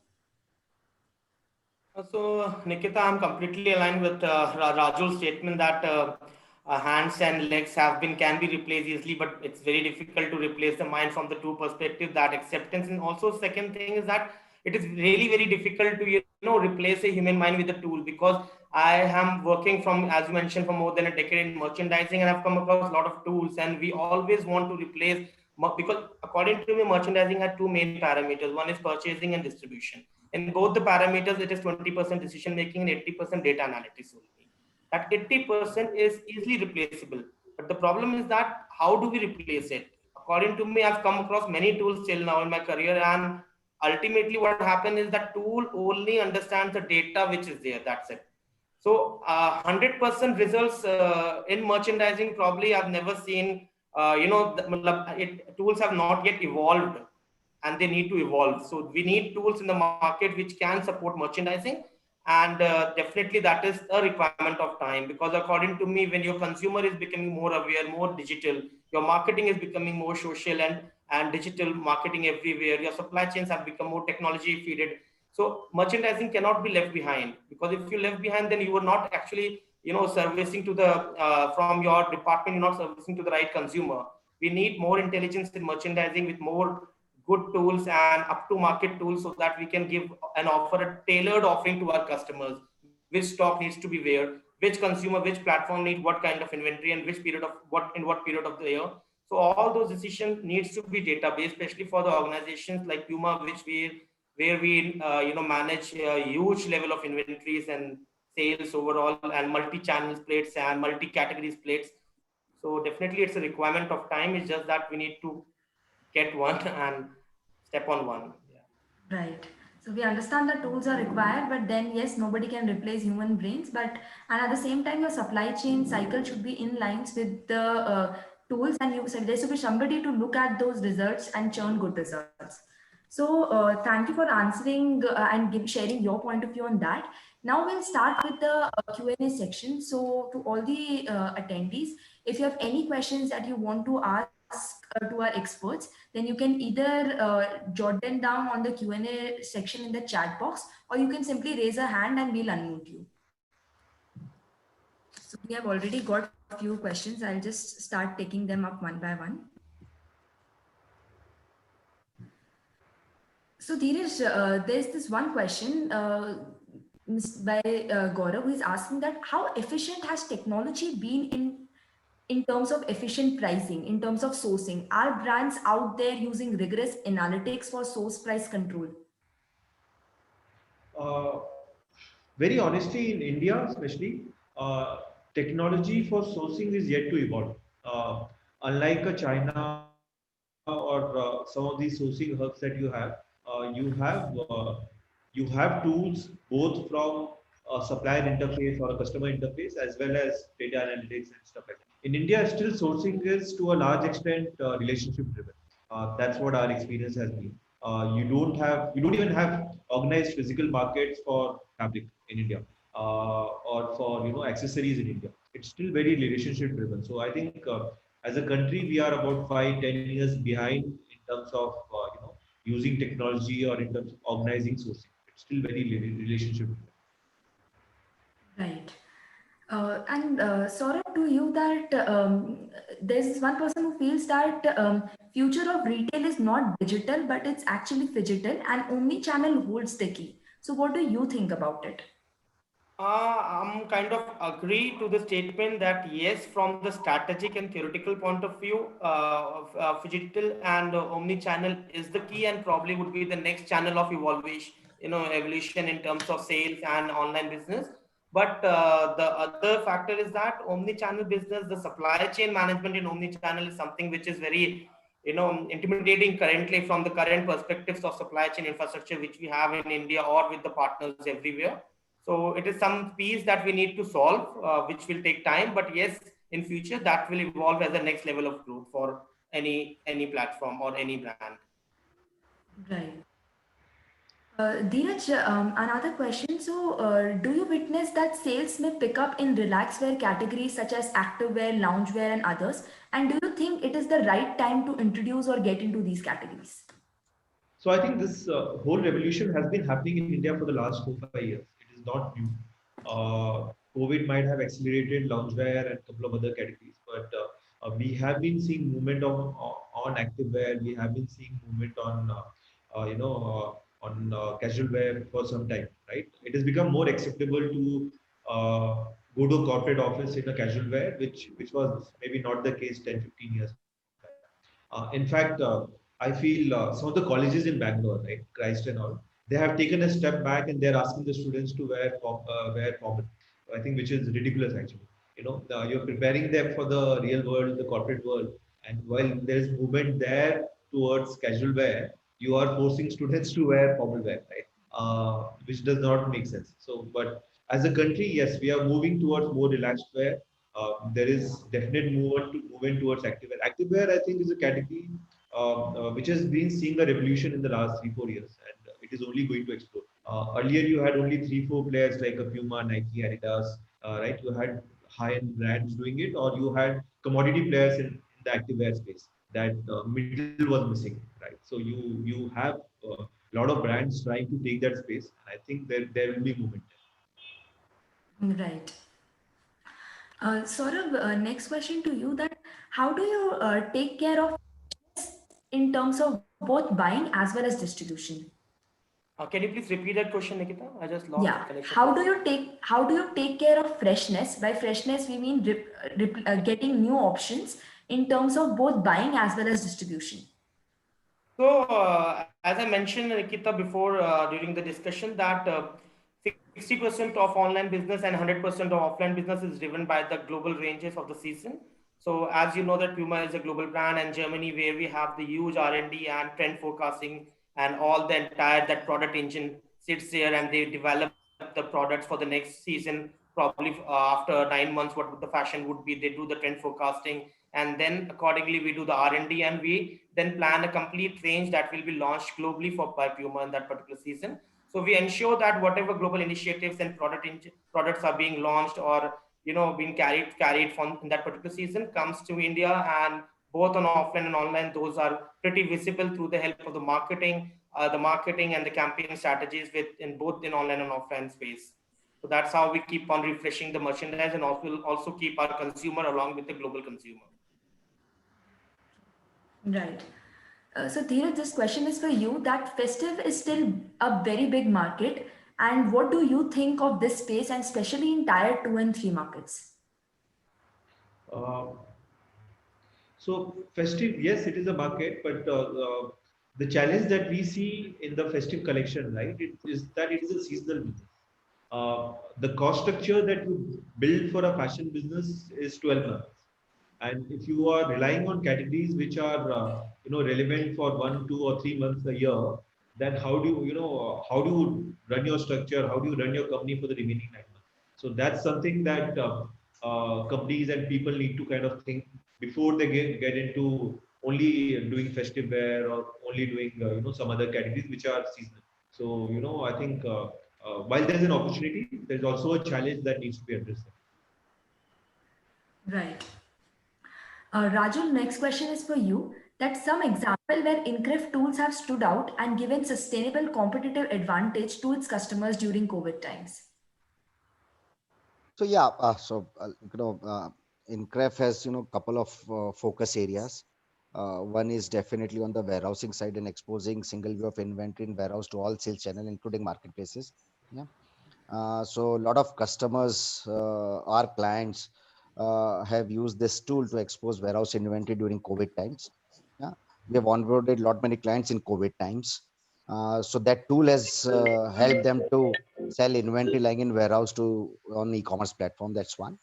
So, Nikita, I'm completely aligned with Rajul's statement that hands and legs can be replaced easily, but it's very difficult to replace the mind from the two perspective, that acceptance. And also, second thing is that it is really very difficult to replace a human mind with a tool, because I am working from, as you mentioned, for more than a decade in merchandising, and I've come across a lot of tools, and we always want to replace, because according to me, merchandising had two main parameters. One is purchasing and distribution. In both the parameters, it is 20% decision making and 80% data analytics only. That 80% is easily replaceable. But the problem is that how do we replace it? According to me, I've come across many tools till now in my career, and ultimately what happens is that tool only understands the data which is there. That's it. So 100% results in merchandising, probably I've never seen. Tools have not yet evolved, and they need to evolve. So we need tools in the market which can support merchandising, and definitely that is a requirement of time, because according to me, when your consumer is becoming more aware, more digital, your marketing is becoming more social and digital marketing everywhere, your supply chains have become more technology feeded. So merchandising cannot be left behind, because if you left behind, then you are not actually servicing to the from your department, you're not servicing to the right consumer. We need more intelligence in merchandising with more good tools and up to market tools, so that we can give and offer a tailored offering to our customers, which stock needs to be where, which consumer, which platform need what kind of inventory, and which period of what period of the year. So all those decisions needs to be database, especially for the organizations like Puma, where we manage a huge level of inventories and sales overall, and multi-channel plates and multi-categories plates. So definitely it's a requirement of time. It's just that we need to get one and step on one. Yeah. Right. So we understand that tools are required, but then yes, nobody can replace human brains. But and at the same time, your supply chain cycle should be in lines with the tools, and there should be somebody to look at those results and churn good results. So thank you for answering and sharing your point of view on that. Now we'll start with the Q&A section. So to all the attendees, if you have any questions that you want to ask to our experts, then you can either jot them down on the Q&A section in the chat box, or you can simply raise a hand and we'll unmute you. So we have already got a few questions. I'll just start taking them up one by one. So Dheeraj, there's this one question by Gaurav, who is asking that how efficient has technology been in terms of efficient pricing, in terms of sourcing? Are brands out there using rigorous analytics for source price control? Very honestly, in India especially, technology for sourcing is yet to evolve. Unlike a China or some of these sourcing hubs that you have, you have tools both from a supplier interface or a customer interface, as well as data analytics and stuff like that. In India, still sourcing is to a large extent relationship driven. That's what our experience has been. You don't even have organized physical markets for fabric in India, or for accessories in India. It's still very relationship driven. So I think as a country, we are about 5-10 years behind in terms of using technology or in terms of organizing sourcing. It's still very relationship driven. Right. And Saurabh, to you that there's one person who feels that future of retail is not digital, but it's actually phygital, and omni-channel holds the key. So what do you think about it? I'm kind of agree to the statement that yes, from the strategic and theoretical point of view, digital and omni-channel is the key and probably would be the next channel of evaluation, evolution in terms of sales and online business. But the other factor is that omni-channel business, the supply chain management in omni-channel is something which is very, intimidating currently from the current perspectives of supply chain infrastructure which we have in India or with the partners everywhere. So it is some piece that we need to solve, which will take time. But yes, in future that will evolve as the next level of growth for any platform or any brand. Right. Dheeraj, another question. So, do you witness that sales may pick up in relaxwear categories such as activewear, loungewear, and others? And do you think it is the right time to introduce or get into these categories? So I think this whole revolution has been happening in India for the last 4 5 years. It is not new. COVID might have accelerated loungewear and a couple of other categories, but we have been seeing movement on activewear. We have been seeing movement on casual wear for some time, right? It has become more acceptable to go to a corporate office in a casual wear, which was maybe not the case 10 15 years back. In fact, I feel some of the colleges in Bangalore, right, Christ and all, they have taken a step back and they're asking the students to wear formal. I think which is ridiculous actually. You're preparing them for the real world, the corporate world, and while there's movement there towards casual wear, you are forcing students to wear formal wear, right? Which does not make sense. So, but as a country, yes, we are moving towards more relaxed wear. There is definite movement towards activewear. Activewear, I think, is a category which has been seeing a revolution in the last 3 4 years, and it is only going to explode. Earlier, you had only 3 4 players like a Puma, Nike, Adidas, right? You had high-end brands doing it, or you had commodity players in the activewear space. That middle was missing, right? So you have a lot of brands trying to take that space, and I think there will be movement. Right. Saurabh, next question to you that how do you take care of in terms of both buying as well as distribution? Can you please repeat that question, Nikita? I just lost Yeah. the connection How for a do second. you take care of freshness? By freshness, we mean getting new options in terms of both buying as well as distribution. So, as I mentioned, Nikita, before during the discussion, that 60% of online business and 100% of offline business is driven by the global ranges of the season. So, as you know, that Puma is a global brand, and Germany, where we have the huge R&D and trend forecasting, and all the entire that product engine sits there, and they develop the products for the next season. Probably after 9 months, what the fashion would be, they do the trend forecasting, and then accordingly we do the R&D, and we then plan a complete range that will be launched globally for by Puma in that particular season. So we ensure that whatever global initiatives and products are being launched or being carried from in that particular season comes to India, and both on offline and online, those are pretty visible through the help of the marketing and the campaign strategies with in both in online and offline space. So that's how we keep on refreshing the merchandise and also keep our consumer along with the global consumer. Right. So, Dheeraj, this question is for you that festive is still a very big market. And what do you think of this space, and especially in tier 2 and 3 markets? Uh, So festive, yes, it is a market, but the challenge that we see in the festive collection, right, it is that it is a seasonal business. The cost structure that you build for a fashion business is 12 months, and if you are relying on categories which are relevant for 1 2 or 3 months a year, then how do how do you run your structure? How do you run your company for the remaining 9 months? So that's something that companies and people need to kind of think before they get into only doing festive wear or only doing some other categories which are seasonal. So I think while there's an opportunity, there's also a challenge that needs to be addressed. Right. Rajul, next question is for you. That some example where Incref tools have stood out and given sustainable competitive advantage to its customers during COVID times. So yeah, INCREF has couple of focus areas. One is definitely on the warehousing side and exposing single view of inventory in warehouse to all sales channel, including marketplaces. Yeah. So a lot of customers, our clients, have used this tool to expose warehouse inventory during COVID times. Yeah, we have onboarded a lot many clients in COVID times. So that tool has helped them to sell inventory lying in warehouse to on e-commerce platform. That's one.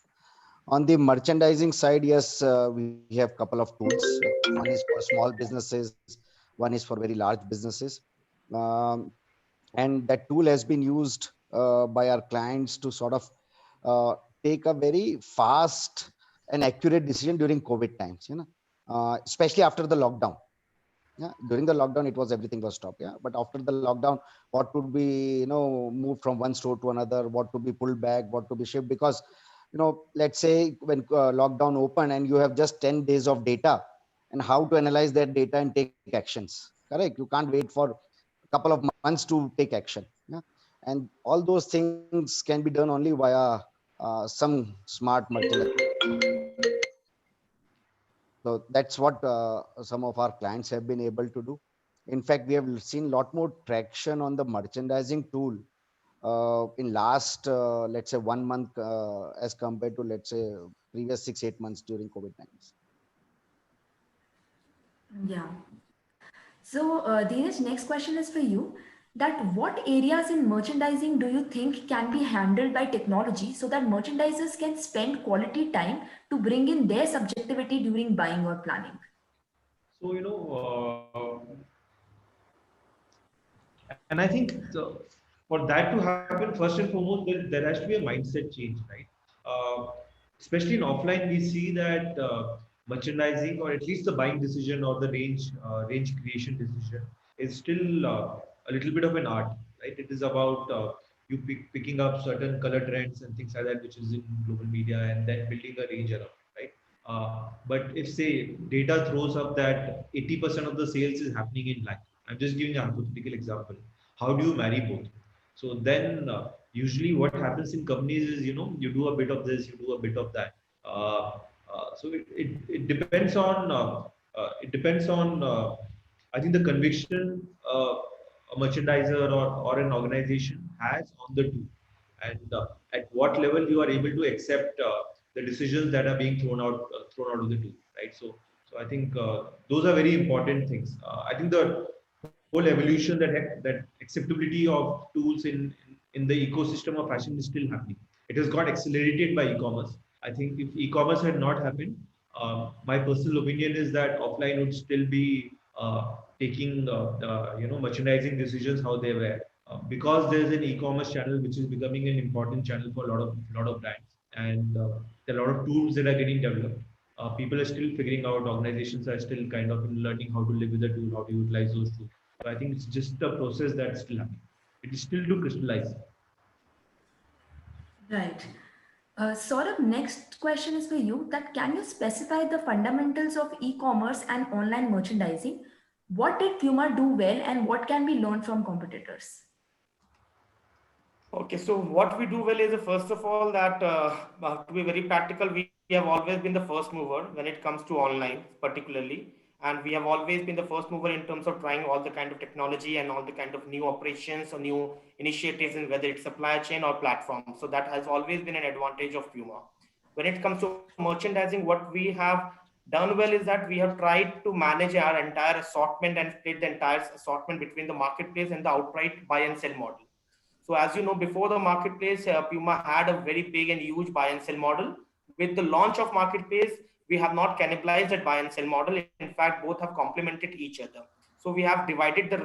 On the merchandising side, yes, we have couple of tools. One is for small businesses, one is for very large businesses. Um, and that tool has been used by our clients to sort of uh, take a very fast and accurate decision during COVID times, especially after the lockdown. Yeah, during the lockdown, it was everything was stopped. Yeah, but after the lockdown, what would be moved from one store to another, what to be pulled back, what to be shipped, because let's say when lockdown open and you have just 10 days of data, and how to analyze that data and take actions. Correct, you can't wait for a couple of months to take action. Yeah, and all those things can be done only via some smart merchandising. So that's what some of our clients have been able to do. In fact, we have seen a lot more traction on the merchandising tool in last, let's say, 1 month as compared to, let's say, previous 6-8 months during COVID times. Yeah. So, Dheeraj, next question is for you. That what areas in merchandising do you think can be handled by technology so that merchandisers can spend quality time to bring in their subjectivity during buying or planning? So, and I think for that to happen, first and foremost, there has to be a mindset change, right? Uh, Especially in offline, we see that merchandising, or at least the buying decision or the range creation decision, is still a little bit of an art, right? It is about you picking up certain color trends and things like that, which is in global media, and then building a range around, right? But if say data throws up that 80% of the sales is happening in line, I'm just giving a hypothetical example. How do you marry both? So then, usually what happens in companies is, you do a bit of this, you do a bit of that. So it depends on I think the conviction a merchandiser or an organization has on the two, and at what level you are able to accept the decisions that are being thrown out of the two, right? So I think those are very important things. I think the whole evolution, that acceptability of tools in the ecosystem of fashion is still happening. It has got accelerated by e-commerce. I think if e-commerce had not happened, my personal opinion is that offline would still be taking merchandising decisions how they were, because there's an e-commerce channel which is becoming an important channel for a lot of brands, and there are a lot of tools that are getting developed. People are still figuring out, organizations are still kind of learning how to live with the tool, how to utilize those tools. So I think it's just a process that's still happening. It is still to crystallize. Right. Saurabh, next question is for you. That can you specify the fundamentals of e-commerce and online merchandising? What did Puma do well, and what can be learned from competitors? Okay, so what we do well is first of all that to be very practical, we have always been the first mover when it comes to online, particularly, and we have always been the first mover in terms of trying all the kind of technology and all the kind of new operations or new initiatives in whether it's supply chain or platform. So that has always been an advantage of Puma. When it comes to merchandising, what we have done well is that we have tried to manage our entire assortment and split the entire assortment between the marketplace and the outright buy and sell model. So as you know, before the marketplace, Puma had a very big and huge buy and sell model. With the launch of marketplace, we have not cannibalized that buy and sell model. In fact, both have complemented each other. So we have divided the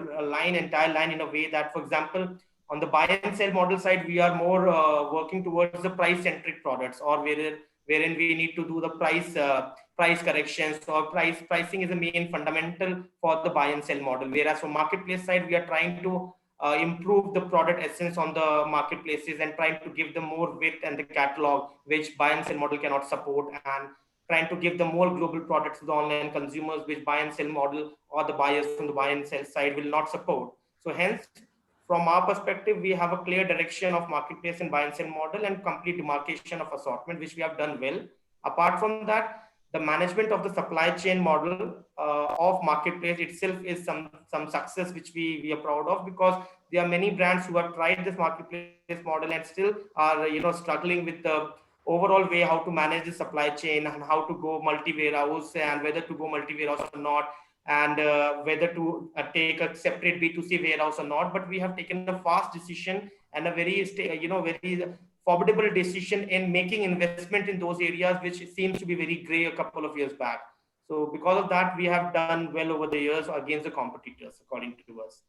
entire line in a way that, for example, on the buy and sell model side, we are more working towards the price centric products, or wherein we need to do the price corrections, or pricing is the main fundamental for the buy and sell model. Whereas for marketplace side, we are trying to improve the product essence on the marketplaces and trying to give them more width and the catalog, which buy and sell model cannot support, and trying to give them more global products to the online consumers, which buy and sell model or the buyers from the buy and sell side will not support. So hence, from our perspective, we have a clear direction of marketplace and buy and sell model and complete demarcation of assortment, which we have done well. Apart from that, the management of the supply chain model of marketplace itself is some success which we are proud of, because there are many brands who have tried this marketplace model and still are struggling with the overall way how to manage the supply chain and how to go multi-warehouse and whether to go multi-warehouse or not, and whether to take a separate B2C warehouse or not. But we have taken a fast decision and a very very formidable decision in making investment in those areas, which seems to be very gray a couple of years back. So because of that, we have done well over the years against the competitors, according to us.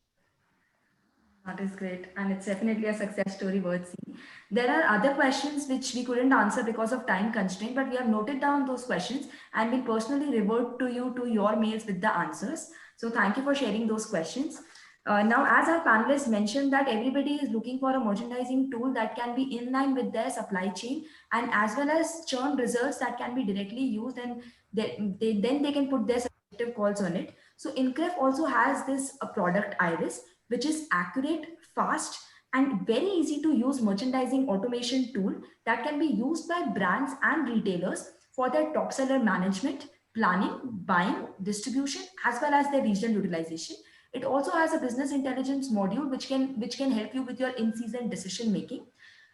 That is great. And it's definitely a success story worth seeing. There are other questions which we couldn't answer because of time constraint, but we have noted down those questions and will personally revert to you to your mails with the answers. So thank you for sharing those questions. Now, as our panelists mentioned, that everybody is looking for a merchandising tool that can be in line with their supply chain, and as well as churn results that can be directly used, and then they can put their subjective calls on it. So Incref also has this product Iris, which is accurate, fast, and very easy to use merchandising automation tool that can be used by brands and retailers for their top seller management, planning, buying, distribution, as well as their regional utilization. It also has a business intelligence module which can help you with your in-season decision making.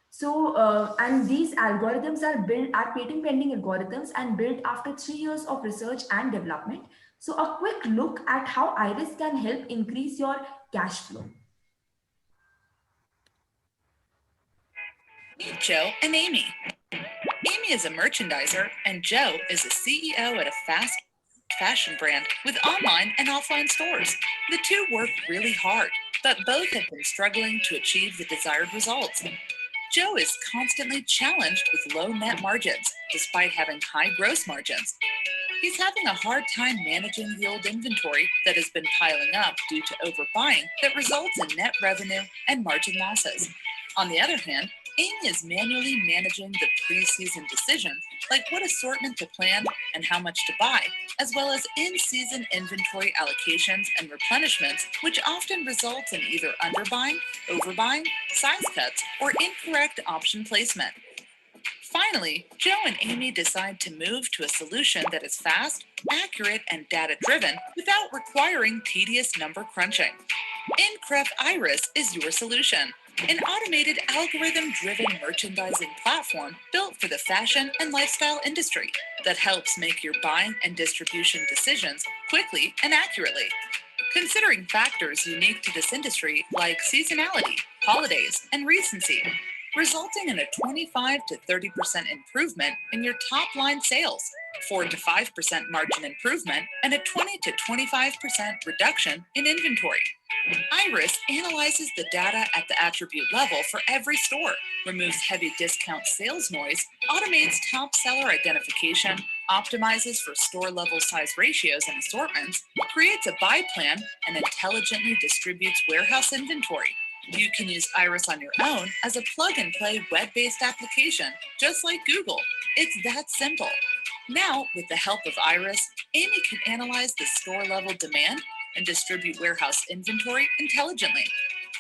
So, and these algorithms are patent pending algorithms and built after 3 years of research and development. So a quick look at how Iris can help increase your cash flow. Meet Joe and Amy. Amy is a merchandiser and Joe is a CEO at a fast fashion brand with online and offline stores. The two work really hard, but both have been struggling to achieve the desired results. Joe is constantly challenged with low net margins, despite having high gross margins. He's having a hard time managing the old inventory that has been piling up due to overbuying that results in net revenue and margin losses. On the other hand, Amy is manually managing the pre-season decisions, like what assortment to plan and how much to buy, as well as in-season inventory allocations and replenishments, which often results in either underbuying, overbuying, size cuts, or incorrect option placement. Finally, Joe and Amy decide to move to a solution that is fast, accurate, and data-driven without requiring tedious number crunching. Incref Iris is your solution, an automated algorithm-driven merchandising platform built for the fashion and lifestyle industry that helps make your buying and distribution decisions quickly and accurately. Considering factors unique to this industry like seasonality, holidays, and recency, resulting in a 25 to 30% improvement in your top line sales, 4 to 5% margin improvement, and a 20 to 25% reduction in inventory. Iris analyzes the data at the attribute level for every store, removes heavy discount sales noise, automates top seller identification, optimizes for store level size ratios and assortments, creates a buy plan, and intelligently distributes warehouse inventory. You can use Iris on your own as a plug-and-play web-based application, just like Google. It's that simple. Now, with the help of Iris, Amy can analyze the store-level demand and distribute warehouse inventory intelligently.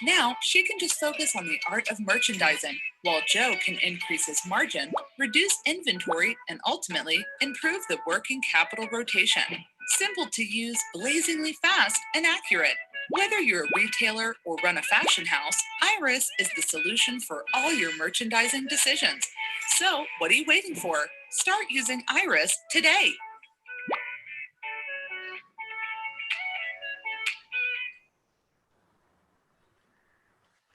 Now, she can just focus on the art of merchandising, while Joe can increase his margin, reduce inventory, and ultimately improve the working capital rotation. Simple to use, blazingly fast, and accurate. Whether you're a retailer or run a fashion house, Iris is the solution for all your merchandising decisions. So, what are you waiting for? Start using Iris today.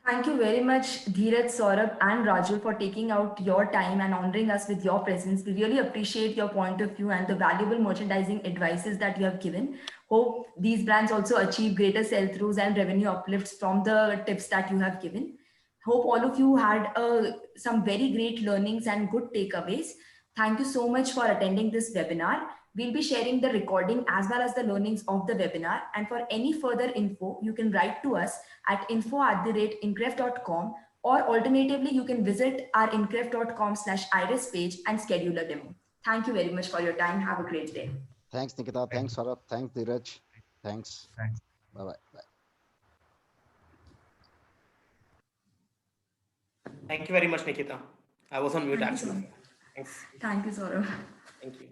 Thank you very much, Dheeraj, Saurabh, and Raju, for taking out your time and honoring us with your presence. We really appreciate your point of view and the valuable merchandising advices that you have given. Hope these brands also achieve greater sell-throughs and revenue uplifts from the tips that you have given. Hope all of you had some very great learnings and good takeaways. Thank you so much for attending this webinar. We'll be sharing the recording as well as the learnings of the webinar. And for any further info, you can write to us at info@incref.com, or alternatively, you can visit our incref.com/iris page and schedule a demo. Thank you very much for your time. Have a great day. Thanks, Nikita. Thanks, Saurabh. Thanks, Dheeraj. Thanks. Thanks. Bye-bye. Bye. Thank you very much, Nikita. I was on mute Thank you, actually. Saurabh. Thanks. Thank you, Saurabh. Thank you.